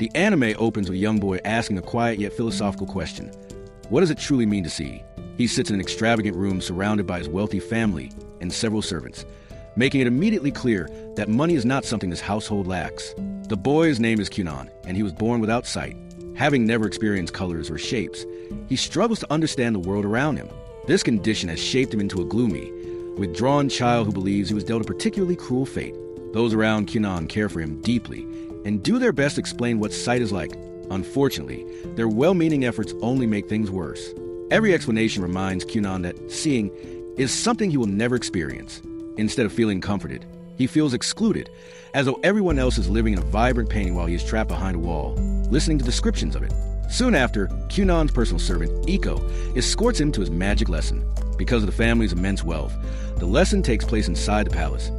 The anime opens with a young boy asking a quiet yet philosophical question. What does it truly mean to see? He sits in an extravagant room surrounded by his wealthy family and several servants, making it immediately clear that money is not something this household lacks. The boy's name is Kunan, and he was born without sight. Having never experienced colors or shapes, he struggles to understand the world around him. This condition has shaped him into a gloomy, withdrawn child who believes he was dealt a particularly cruel fate. Those around Kunan care for him deeply and do their best to explain what sight is like. Unfortunately, their well-meaning efforts only make things worse. Every explanation reminds Kunan that seeing is something he will never experience. Instead of feeling comforted, he feels excluded, as though everyone else is living in a vibrant painting while he is trapped behind a wall, listening to descriptions of it. Soon after, Kunan's personal servant, Iko, escorts him to his magic lesson. Because of the family's immense wealth, the lesson takes place inside the palace,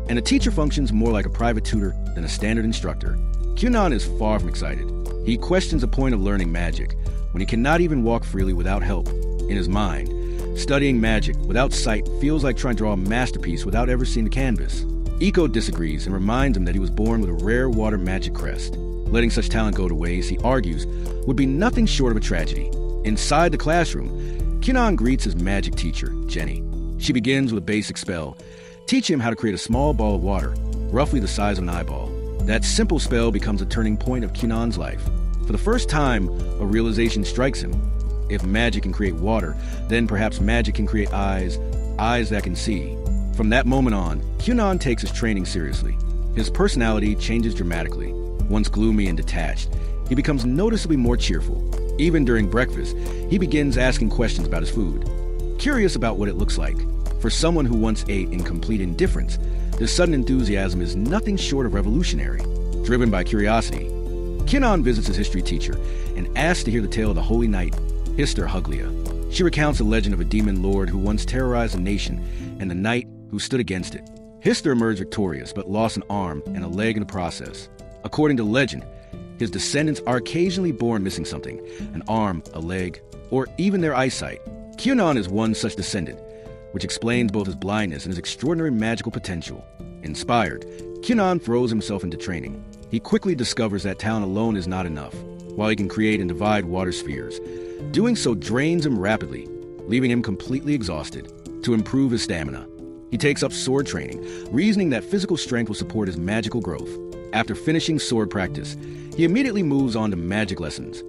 and the teacher functions more like a private tutor than a standard instructor. Kunan is far from excited. He questions the point of learning magic when he cannot even walk freely without help. In his mind, studying magic without sight feels like trying to draw a masterpiece without ever seeing the canvas. Iko disagrees and reminds him that he was born with a rare water magic crest. Letting such talent go to waste, he argues, would be nothing short of a tragedy. Inside the classroom, Kunan greets his magic teacher, Jenny. She begins with a basic spell, teaching him how to create a small ball of water, roughly the size of an eyeball. That simple spell becomes a turning point of Kunan's life. For the first time, a realization strikes him. If magic can create water, then perhaps magic can create eyes that can see. From that moment on, Kunan takes his training seriously. His personality changes dramatically. Once gloomy and detached, he becomes noticeably more cheerful. Even during breakfast, he begins asking questions about his food, curious about what it looks like. For someone who once ate in complete indifference, this sudden enthusiasm is nothing short of revolutionary. Driven by curiosity, Kunan visits his history teacher and asks to hear the tale of the Holy Knight, Hister Huglia. She recounts the legend of a demon lord who once terrorized a nation and the knight who stood against it. Hister emerged victorious but lost an arm and a leg in the process. According to legend, his descendants are occasionally born missing something, an arm, a leg, or even their eyesight. Kunan is one such descendant, which explains both his blindness and his extraordinary magical potential. Inspired, Kunan throws himself into training. He quickly discovers that talent alone is not enough. While he can create and divide water spheres, doing so drains him rapidly, leaving him completely exhausted. To improve his stamina, he takes up sword training, reasoning that physical strength will support his magical growth. After finishing sword practice, he immediately moves on to magic lessons,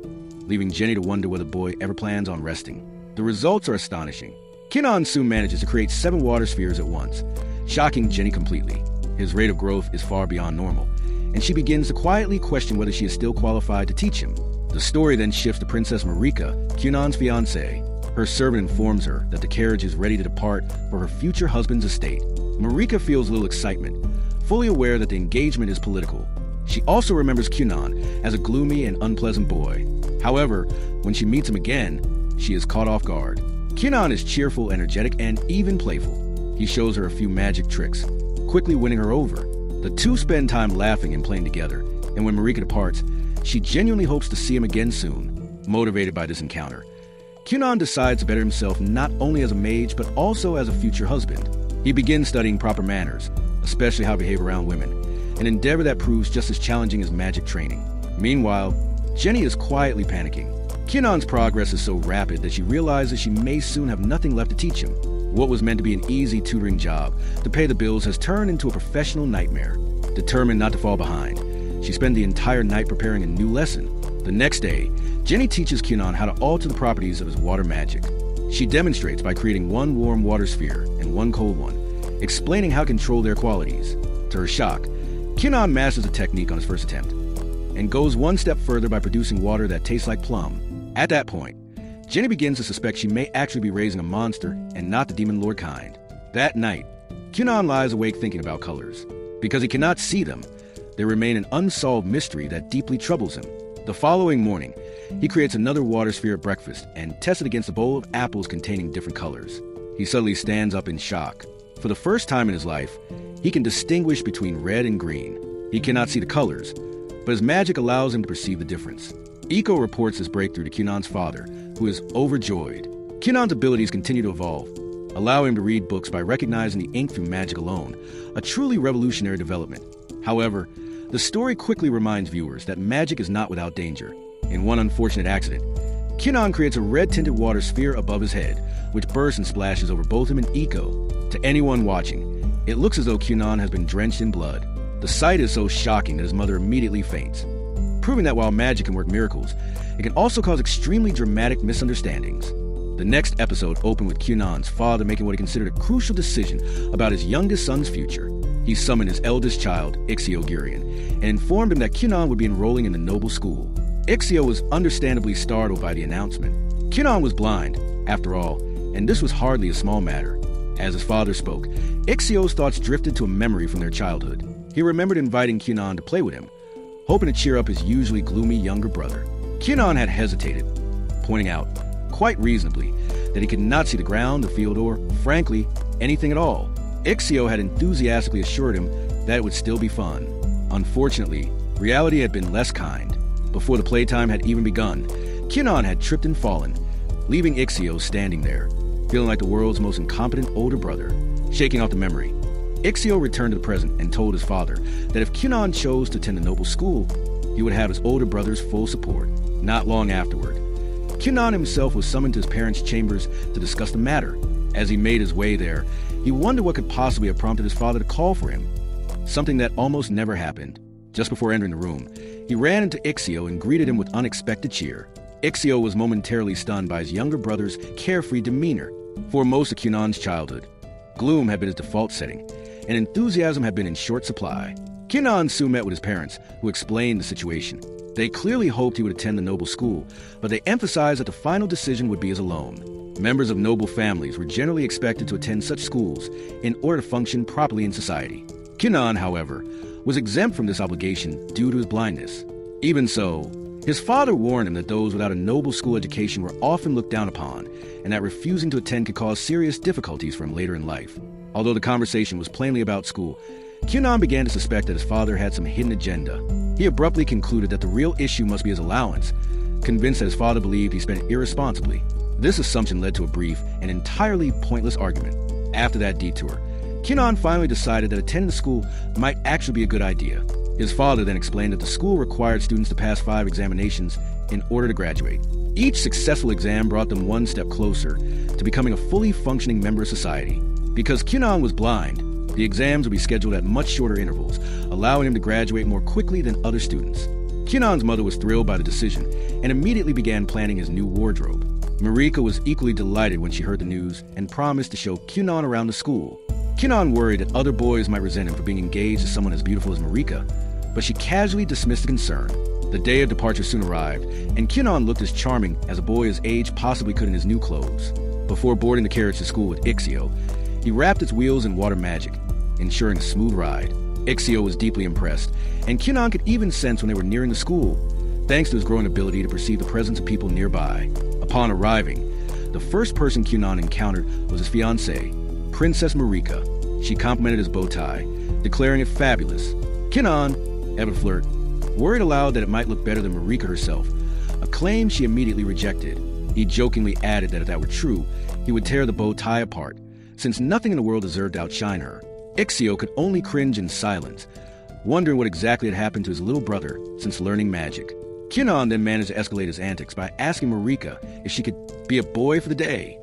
leaving Jenny to wonder whether the boy ever plans on resting. The results are astonishing. Kunan soon manages to create 7 water spheres at once, shocking Jenny completely. His rate of growth is far beyond normal, and she begins to quietly question whether she is still qualified to teach him. The story then shifts to Princess Marika, Kunan's fiancée. Her servant informs her that the carriage is ready to depart for her future husband's estate. Marika feels little excitement, fully aware that the engagement is political. She also remembers Kunan as a gloomy and unpleasant boy. However, when she meets him again, she is caught off guard. Kunan is cheerful, energetic, and even playful. He shows her a few magic tricks, quickly winning her over. The two spend time laughing and playing together, and when Marika departs, she genuinely hopes to see him again soon. Motivated by this encounter, Kunan decides to better himself not only as a mage, but also as a future husband. He begins studying proper manners, especially how to behave around women, an endeavor that proves just as challenging as magic training. Meanwhile, Jenny is quietly panicking. Kunan's progress is so rapid that she realizes she may soon have nothing left to teach him. What was meant to be an easy tutoring job to pay the bills has turned into a professional nightmare. Determined not to fall behind, she spent the entire night preparing a new lesson. The next day, Jenny teaches Kunan how to alter the properties of his water magic. She demonstrates by creating 1 warm water sphere and 1 cold one, explaining how to control their qualities. To her shock, Kunan masters the technique on his first attempt, and goes one step further by producing water that tastes like plum. At that point, Jenny begins to suspect she may actually be raising a monster and not the demon lord kind. That night, Kunan lies awake thinking about colors. Because he cannot see them, they remain an unsolved mystery that deeply troubles him. The following morning, he creates another water sphere at breakfast and tests it against a bowl of apples containing different colors. He suddenly stands up in shock. For the first time in his life, he can distinguish between red and green. He cannot see the colors, but his magic allows him to perceive the difference. Iko reports his breakthrough to Kunan's father, who is overjoyed. Kunan's abilities continue to evolve, allowing him to read books by recognizing the ink through magic alone, a truly revolutionary development. However, The story quickly reminds viewers that magic is not without danger. In one unfortunate accident, Kyunan creates a red-tinted water sphere above his head, which bursts and splashes over both him and Iko. To anyone watching, it looks as though Kyunan has been drenched in blood. The sight is so shocking that his mother immediately faints, proving that while magic can work miracles, it can also cause extremely dramatic misunderstandings. The next episode opened with Kyunan's father making what he considered a crucial decision about his youngest son's future. He summoned his eldest child, Ixio Gurion, and informed him that Kyunan would be enrolling in the noble school. Ixio was understandably startled by the announcement. Kyunan was blind, after all, and this was hardly a small matter. As his father spoke, Ixio's thoughts drifted to a memory from their childhood. He remembered inviting Kyunan to play with him, hoping to cheer up his usually gloomy younger brother. Kyunan had hesitated, pointing out, quite reasonably, that he could not see the ground, the field, or, frankly, anything at all. Ixio had enthusiastically assured him that it would still be fun. Unfortunately, reality had been less kind. Before the playtime had even begun, Kyunan had tripped and fallen, leaving Ixio standing there, feeling like the world's most incompetent older brother. Shaking off the memory, Ixio returned to the present and told his father that if Kyunan chose to attend the noble school, he would have his older brother's full support. Not long afterward, Kyunan himself was summoned to his parents' chambers to discuss the matter. As he made his way there, he wondered what could possibly have prompted his father to call for him, something that almost never happened. Just before entering the room, he ran into Ixio and greeted him with unexpected cheer. Ixio was momentarily stunned by his younger brother's carefree demeanor. For most of Kyunan's childhood, gloom had been his default setting, and enthusiasm had been in short supply. Kyunan soon met with his parents, who explained the situation. They clearly hoped he would attend the noble school, but they emphasized that the final decision would be his alone. Members of noble families were generally expected to attend such schools in order to function properly in society. Kyunan, however, was exempt from this obligation due to his blindness. Even so, his father warned him that those without a noble school education were often looked down upon, and that refusing to attend could cause serious difficulties for him later in life. Although the conversation was plainly about school, Kyunan began to suspect that his father had some hidden agenda. He abruptly concluded that the real issue must be his allowance, convinced that his father believed he spent it irresponsibly. This assumption led to a brief and entirely pointless argument. After that detour, Kyunan finally decided that attending the school might actually be a good idea. His father then explained that the school required students to pass 5 examinations in order to graduate. Each successful exam brought them one step closer to becoming a fully functioning member of society. Because Kyunan was blind, the exams would be scheduled at much shorter intervals, allowing him to graduate more quickly than other students. Kyunan's mother was thrilled by the decision and immediately began planning his new wardrobe. Marika was equally delighted when she heard the news and promised to show Kyunan around the school. Kyunan worried that other boys might resent him for being engaged to someone as beautiful as Marika, but she casually dismissed the concern. The day of departure soon arrived, and Kyunan looked as charming as a boy his age possibly could in his new clothes. Before boarding the carriage to school with Ixio, he wrapped its wheels in water magic, ensuring a smooth ride. Ixio was deeply impressed, and Kyunan could even sense when they were nearing the school, thanks to his growing ability to perceive the presence of people nearby. Upon arriving, the first person Kyunan encountered was his fiancée, Princess Marika. She complimented his bow tie, declaring it fabulous. Kyunan, ever flirt, worried aloud that it might look better than Marika herself, a claim she immediately rejected. He jokingly added that if that were true, he would tear the bow tie apart, since nothing in the world deserved to outshine her. Ixio could only cringe in silence, wondering what exactly had happened to his little brother since learning magic. Kyunan then managed to escalate his antics by asking Marika if she could be a boy for the day.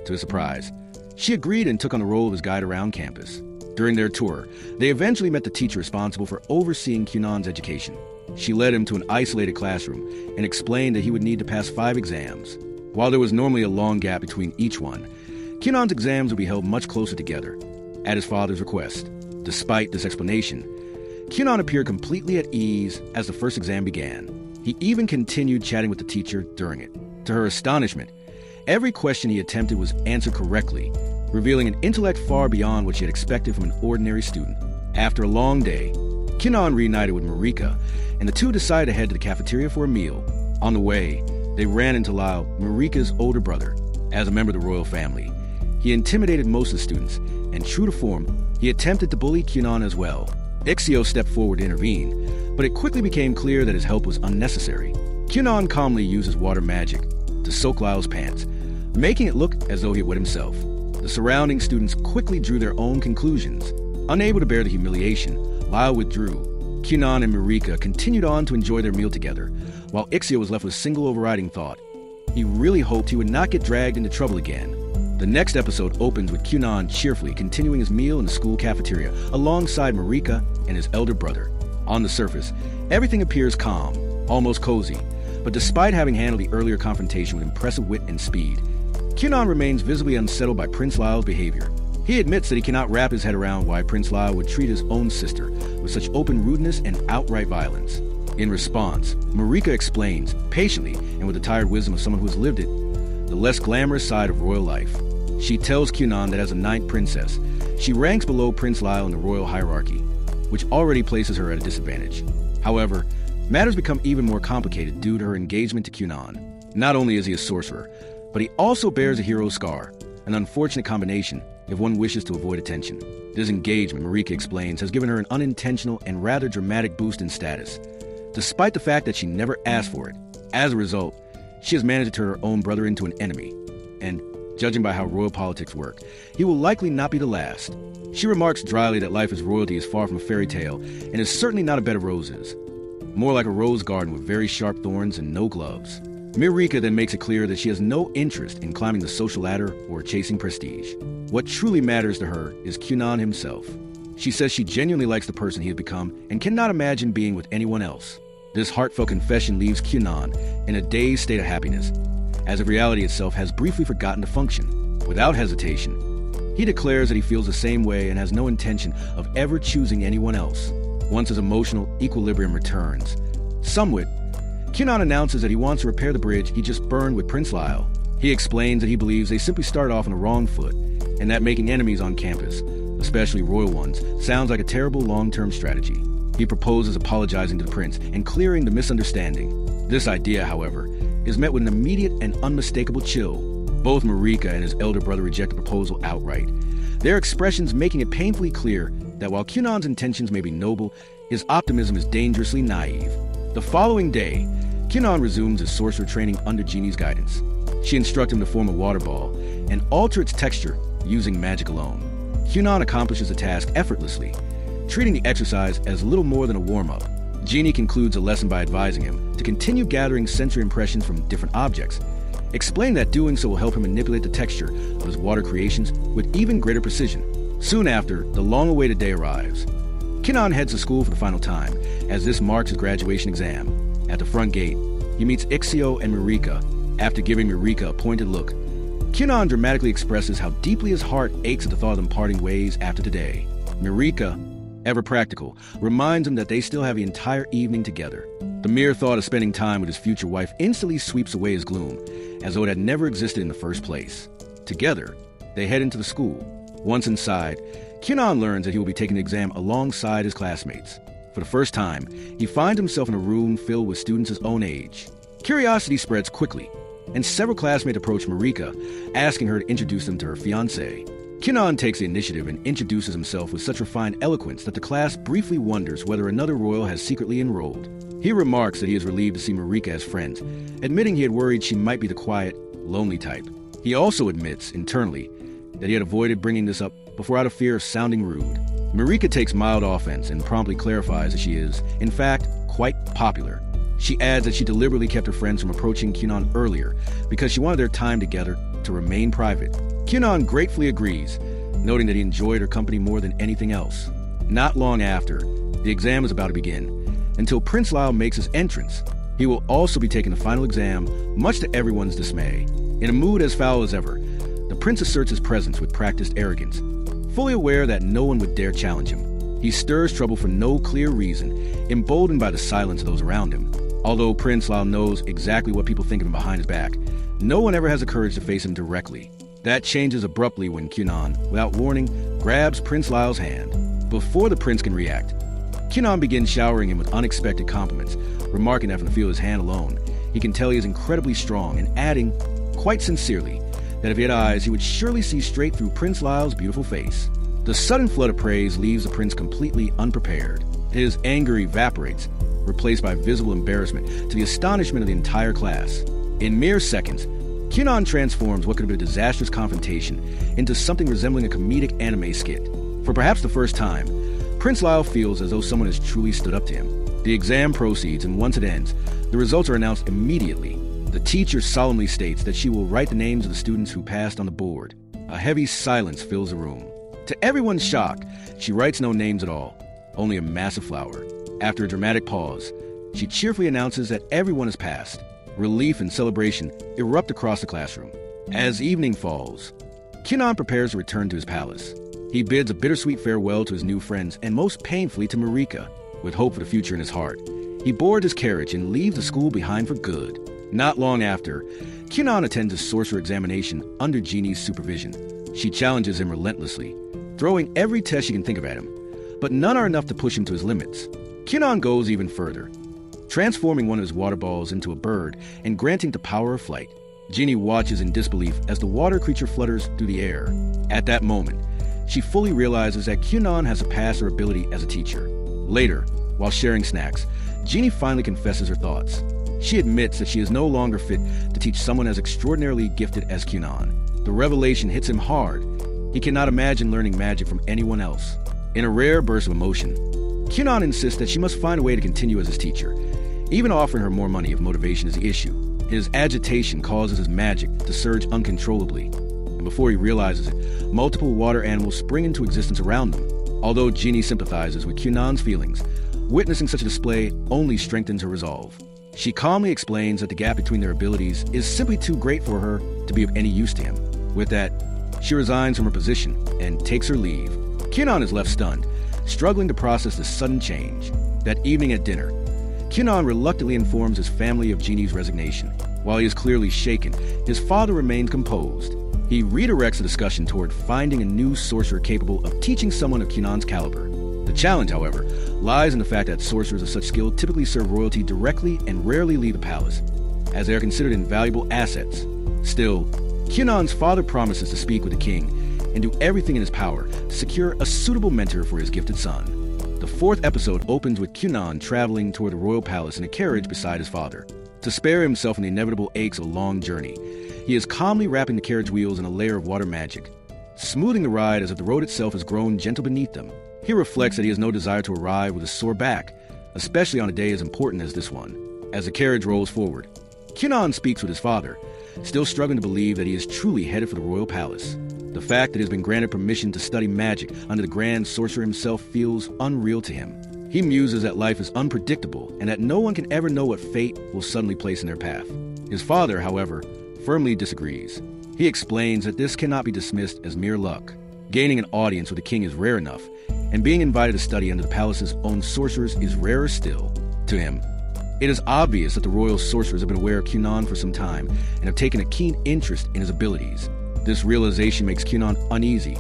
To his surprise, she agreed and took on the role of his guide around campus. During their tour, they eventually met the teacher responsible for overseeing Kyunan's education. She led him to an isolated classroom and explained that he would need to pass 5 exams. While there was normally a long gap between each one, Kyunan's exams would be held much closer together, at his father's request. Despite this explanation, Kyunan appeared completely at ease as the first exam began. He even continued chatting with the teacher during it. To her astonishment, every question he attempted was answered correctly, revealing an intellect far beyond what she had expected from an ordinary student. After a long day, Kyunan reunited with Marika, and the two decided to head to the cafeteria for a meal. On the way, they ran into Lao, Marika's older brother. As a member of the royal family, he intimidated most of the students, and true to form, he attempted to bully Kyunan as well. Ixio stepped forward to intervene, but it quickly became clear that his help was unnecessary. Kyunan calmly uses water magic to soak Lao's pants, making it look as though he had wet himself. The surrounding students quickly drew their own conclusions. Unable to bear the humiliation, Lao withdrew. Kyunan and Marika continued on to enjoy their meal together, while Ixio was left with a single overriding thought. He really hoped he would not get dragged into trouble again. The next episode opens with Kyunan cheerfully continuing his meal in the school cafeteria alongside Marika and his elder brother. On the surface, everything appears calm, almost cozy, but despite having handled the earlier confrontation with impressive wit and speed, Kyunan remains visibly unsettled by Prince Lyle's behavior. He admits that he cannot wrap his head around why Prince Lyle would treat his own sister with such open rudeness and outright violence. In response, Marika explains, patiently and with the tired wisdom of someone who has lived it, the less glamorous side of royal life. She tells Kyunan that as a ninth princess, she ranks below Prince Lyle in the royal hierarchy, which already places her at a disadvantage. However, matters become even more complicated due to her engagement to Kyunan. Not only is he a sorcerer, but he also bears a hero's scar, an unfortunate combination if one wishes to avoid attention. This engagement, Marika explains, has given her an unintentional and rather dramatic boost in status, despite the fact that she never asked for it. As a result, she has managed to turn her own brother into an enemy, and, judging by how royal politics work, he will likely not be the last. She remarks dryly that life as royalty is far from a fairy tale and is certainly not a bed of roses. More like a rose garden with very sharp thorns and no gloves. Marika then makes it clear that she has no interest in climbing the social ladder or chasing prestige. What truly matters to her is Kyunan himself. She says she genuinely likes the person he has become and cannot imagine being with anyone else. This heartfelt confession leaves Kyunan in a dazed state of happiness, as if reality itself has briefly forgotten to function. Without hesitation, he declares that he feels the same way and has no intention of ever choosing anyone else. Once his emotional equilibrium returns, somewhat, Kyunan announces that he wants to repair the bridge he just burned with Prince Lyle. He explains that he believes they simply started off on the wrong foot, and that making enemies on campus, especially royal ones, sounds like a terrible long-term strategy. He proposes apologizing to the prince and clearing the misunderstanding. This idea, however, is met with an immediate and unmistakable chill. Both Marika and his elder brother reject the proposal outright, their expressions making it painfully clear that while Kyunan's intentions may be noble, his optimism is dangerously naive. The following day, Kyunan resumes his sorcerer training under Jeannie's guidance. She instructs him to form a water ball and alter its texture using magic alone. Kyunan accomplishes the task effortlessly, treating the exercise as little more than a warm-up. Jeannie concludes the lesson by advising him to continue gathering sensory impressions from different objects, explaining that doing so will help him manipulate the texture of his water creations with even greater precision. Soon after, the long-awaited day arrives. Kyunan heads to school for the final time, as this marks his graduation exam. At the front gate, he meets Ixio and Marika. After giving Marika a pointed look, Kyunan dramatically expresses how deeply his heart aches at the thought of them parting ways after today. Marika, ever practical, reminds him that they still have the entire evening together. The mere thought of spending time with his future wife instantly sweeps away his gloom, as though it had never existed in the first place. Together, they head into the school. Once inside, Kyunan learns that he will be taking the exam alongside his classmates. For the first time, he finds himself in a room filled with students his own age. Curiosity spreads quickly, and several classmates approach Marika, asking her to introduce them to her fiancé. Kyunan takes the initiative and introduces himself with such refined eloquence that the class briefly wonders whether another royal has secretly enrolled. He remarks that he is relieved to see Marika as friends, admitting he had worried she might be the quiet, lonely type. He also admits, internally, that he had avoided bringing this up before out of fear of sounding rude. Marika takes mild offense and promptly clarifies that she is, in fact, quite popular. She adds that she deliberately kept her friends from approaching Kyunan earlier because she wanted their time together to remain private. Kyunan gratefully agrees, noting that he enjoyed her company more than anything else. Not long after, the exam is about to begin, until Prince Lyle makes his entrance. He will also be taking the final exam, much to everyone's dismay. In a mood as foul as ever, the prince asserts his presence with practiced arrogance, fully aware that no one would dare challenge him. He stirs trouble for no clear reason, emboldened by the silence of those around him. Although Prince Lyle knows exactly what people think of him behind his back, no one ever has the courage to face him directly. That changes abruptly when Kyunan, without warning, grabs Prince Lyle's hand. Before the prince can react, Kyunan begins showering him with unexpected compliments, remarking that from the feel of his hand alone, he can tell he is incredibly strong, and adding, quite sincerely, that if he had eyes, he would surely see straight through Prince Lyle's beautiful face. The sudden flood of praise leaves the prince completely unprepared. His anger evaporates, replaced by visible embarrassment to the astonishment of the entire class. In mere seconds, Kyunan transforms what could have been a disastrous confrontation into something resembling a comedic anime skit. For perhaps the first time, Prince Lyle feels as though someone has truly stood up to him. The exam proceeds, and once it ends, the results are announced immediately. The teacher solemnly states that she will write the names of the students who passed on the board. A heavy silence fills the room. To everyone's shock, she writes no names at all, only a massive flower. After a dramatic pause, she cheerfully announces that everyone has passed. Relief and celebration erupt across the classroom. As evening falls, Kyunan prepares to return to his palace. He bids a bittersweet farewell to his new friends and most painfully to Marika. With hope for the future in his heart, he boards his carriage and leaves the school behind for good. Not long after, Kyunan attends a sorcerer examination under Jeannie's supervision. She challenges him relentlessly, throwing every test she can think of at him, but none are enough to push him to his limits. Kyunan goes even further, transforming one of his water balls into a bird and granting the power of flight. Jeannie watches in disbelief as the water creature flutters through the air. At that moment, she fully realizes that Kyunan has surpassed her ability as a teacher. Later, while sharing snacks, Jeannie finally confesses her thoughts. She admits that she is no longer fit to teach someone as extraordinarily gifted as Kyunan. The revelation hits him hard. He cannot imagine learning magic from anyone else. In a rare burst of emotion, Kyunan insists that she must find a way to continue as his teacher, even offering her more money if motivation is the issue. His agitation causes his magic to surge uncontrollably, and before he realizes it, multiple water animals spring into existence around them. Although Jeannie sympathizes with Kyunan's feelings, witnessing such a display only strengthens her resolve. She calmly explains that the gap between their abilities is simply too great for her to be of any use to him. With that, she resigns from her position and takes her leave. Kyunan is left stunned, struggling to process the sudden change. That evening at dinner, Kyunan reluctantly informs his family of Jeannie's resignation. While he is clearly shaken, his father remains composed. He redirects the discussion toward finding a new sorcerer capable of teaching someone of Kyunan's caliber. The challenge, however, lies in the fact that sorcerers of such skill typically serve royalty directly and rarely leave the palace, as they are considered invaluable assets. Still, Kyunan's father promises to speak with the king and do everything in his power to secure a suitable mentor for his gifted son. The fourth episode opens with Kyunan traveling toward the royal palace in a carriage beside his father. To spare himself from the inevitable aches of a long journey, he is calmly wrapping the carriage wheels in a layer of water magic, smoothing the ride as if the road itself has grown gentle beneath them. He reflects that he has no desire to arrive with a sore back, especially on a day as important as this one. As the carriage rolls forward, Kyunan speaks with his father, still struggling to believe that he is truly headed for the royal palace. The fact that he has been granted permission to study magic under the grand sorcerer himself feels unreal to him. He muses that life is unpredictable and that no one can ever know what fate will suddenly place in their path. His father, however, firmly disagrees. He explains that this cannot be dismissed as mere luck. Gaining an audience with the king is rare enough, and being invited to study under the palace's own sorcerers is rarer still. To him, it is obvious that the royal sorcerers have been aware of Kyunan for some time and have taken a keen interest in his abilities. This realization makes Kyunan uneasy,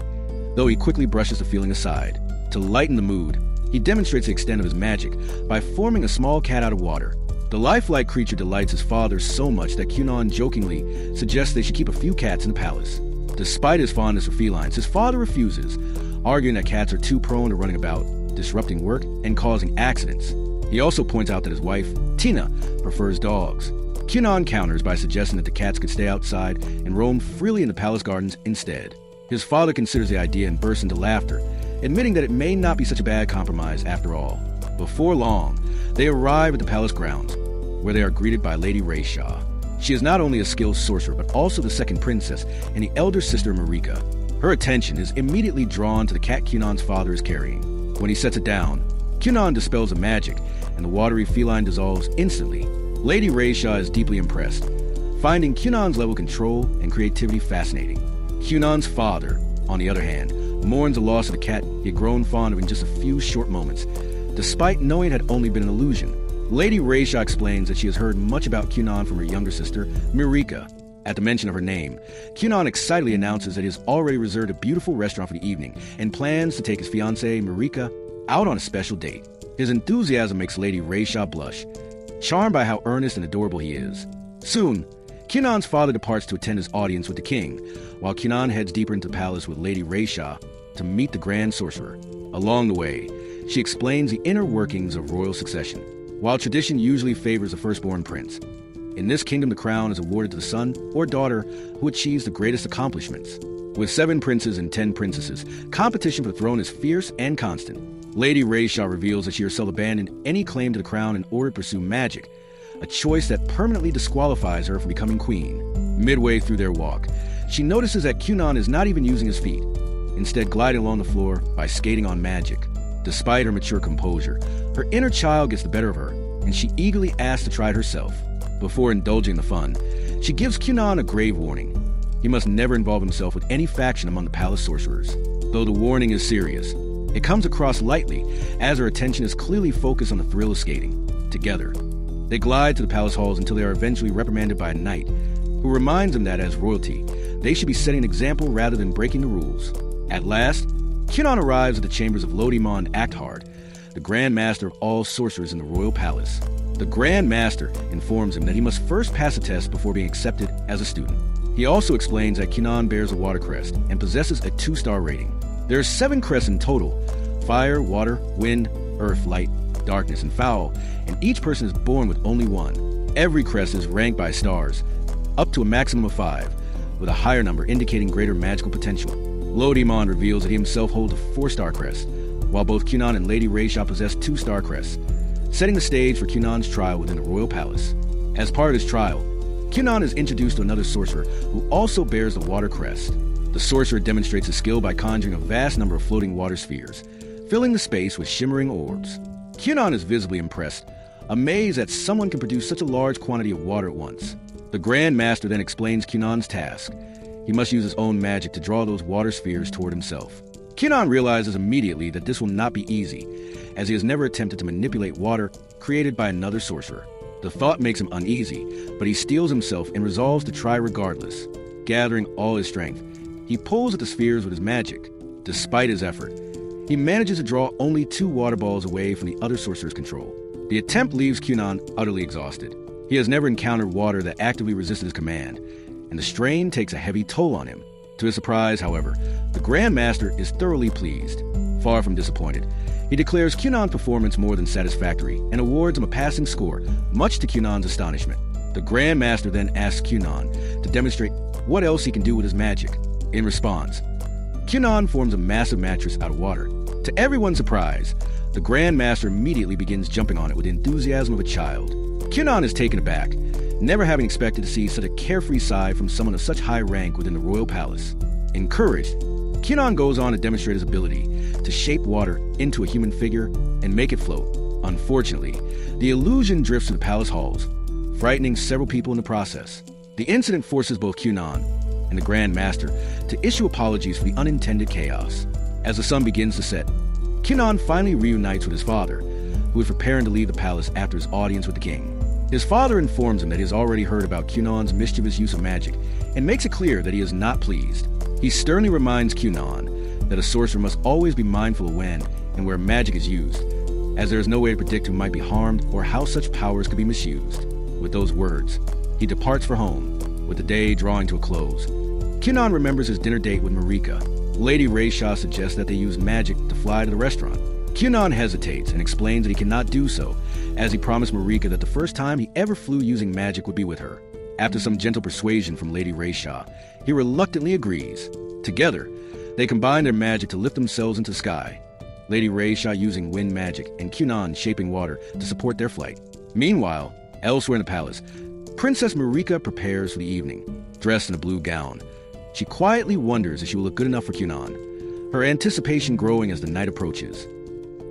though he quickly brushes the feeling aside. To lighten the mood, he demonstrates the extent of his magic by forming a small cat out of water. The lifelike creature delights his father so much that Kyunan jokingly suggests they should keep a few cats in the palace. Despite his fondness for felines, his father refuses, arguing that cats are too prone to running about, disrupting work, and causing accidents. He also points out that his wife, Tina, prefers dogs. Kyunan counters by suggesting that the cats could stay outside and roam freely in the palace gardens instead. His father considers the idea and bursts into laughter, admitting that it may not be such a bad compromise after all. Before long, they arrive at the palace grounds, where they are greeted by Lady Rayshaw. She is not only a skilled sorcerer, but also the second princess and the elder sister Marika. Her attention is immediately drawn to the cat Kyunan's father is carrying. When he sets it down, Kyunan dispels the magic, and the watery feline dissolves instantly. Lady Rayshaw is deeply impressed, finding Kyunan's level of control and creativity fascinating. Kyunan's father, on the other hand, mourns the loss of the cat he had grown fond of in just a few short moments, despite knowing it had only been an illusion. Lady Rayshaw explains that she has heard much about Kyunan from her younger sister, Marika. At the mention of her name, Kyunan excitedly announces that he has already reserved a beautiful restaurant for the evening and plans to take his fiancée, Marika, out on a special date. His enthusiasm makes Lady Rayshaw blush, charmed by how earnest and adorable he is. Soon, Kyunan's father departs to attend his audience with the king, while Kyunan heads deeper into the palace with Lady Rayshaw to meet the grand sorcerer. Along the way, she explains the inner workings of royal succession. While tradition usually favors the firstborn prince, in this kingdom the crown is awarded to the son or daughter who achieves the greatest accomplishments. With 7 princes and 10 princesses, competition for the throne is fierce and constant. Lady Rayshaw reveals that she herself abandoned any claim to the crown in order to pursue magic, a choice that permanently disqualifies her from becoming queen. Midway through their walk, she notices that Cunon is not even using his feet, instead gliding along the floor by skating on magic. Despite her mature composure, her inner child gets the better of her, and she eagerly asks to try it herself. Before indulging the fun, she gives Cunon a grave warning. He must never involve himself with any faction among the palace sorcerers. Though the warning is serious, it comes across lightly as her attention is clearly focused on the thrill of skating. Together, they glide to the palace halls until they are eventually reprimanded by a knight, who reminds them that as royalty, they should be setting an example rather than breaking the rules. At last, Cunon arrives at the chambers of Lodimon Acthard, the Grand Master of all sorcerers in the royal palace. The Grand Master informs him that he must first pass a test before being accepted as a student. He also explains that Cunon bears a water crest and possesses a 2-star rating. There are 7 crests in total: fire, water, wind, earth, light, darkness, and foul, and each person is born with only one. Every crest is ranked by stars, up to a maximum of 5, with a higher number indicating greater magical potential. Lodimon reveals that he himself holds a 4-star crest, while both Cunon and Lady Rayshaw possess 2-star crests, setting the stage for Cunon's trial within the royal palace. As part of his trial, Cunon is introduced to another sorcerer who also bears the water crest. The sorcerer demonstrates his skill by conjuring a vast number of floating water spheres, filling the space with shimmering orbs. Cunon is visibly impressed, amazed that someone can produce such a large quantity of water at once. The Grand Master then explains Cunon's task. He must use his own magic to draw those water spheres toward himself. Cunon realizes immediately that this will not be easy, as he has never attempted to manipulate water created by another sorcerer. The thought makes him uneasy, but he steels himself and resolves to try regardless. Gathering all his strength, he pulls at the spheres with his magic. Despite his effort, he manages to draw only 2 water balls away from the other sorcerer's control. The attempt leaves Cunon utterly exhausted. He has never encountered water that actively resisted his command, and the strain takes a heavy toll on him. To his surprise, however, the Grand Master is thoroughly pleased. Far from disappointed, he declares Cunon's performance more than satisfactory and awards him a passing score, much to Cunon's astonishment. The Grand Master then asks Cunon to demonstrate what else he can do with his magic. In response, Cunon forms a massive mattress out of water. To everyone's surprise, the Grand Master immediately begins jumping on it with the enthusiasm of a child. Cunon is taken aback, never having expected to see such a carefree side from someone of such high rank within the royal palace. Encouraged, Cunon goes on to demonstrate his ability to shape water into a human figure and make it float. Unfortunately, the illusion drifts to the palace halls, frightening several people in the process. The incident forces both Cunon and the Grand Master to issue apologies for the unintended chaos. As the sun begins to set, Cunon finally reunites with his father, who is preparing to leave the palace after his audience with the king. His father informs him that he has already heard about Cunon's mischievous use of magic and makes it clear that he is not pleased. He sternly reminds Cunon that a sorcerer must always be mindful of when and where magic is used, as there is no way to predict who might be harmed or how such powers could be misused. With those words, he departs for home, with the day drawing to a close. Cunon remembers his dinner date with Marika. Lady Rayshaw suggests that they use magic to fly to the restaurant. Cunon hesitates and explains that he cannot do so, as he promised Marika that the first time he ever flew using magic would be with her. After some gentle persuasion from Lady Rayshaw, he reluctantly agrees. Together, they combine their magic to lift themselves into the sky, Lady Rayshaw using wind magic and Cunon shaping water to support their flight. Meanwhile, elsewhere in the palace, Princess Marika prepares for the evening, dressed in a blue gown. She quietly wonders if she will look good enough for Cunon, her anticipation growing as the night approaches.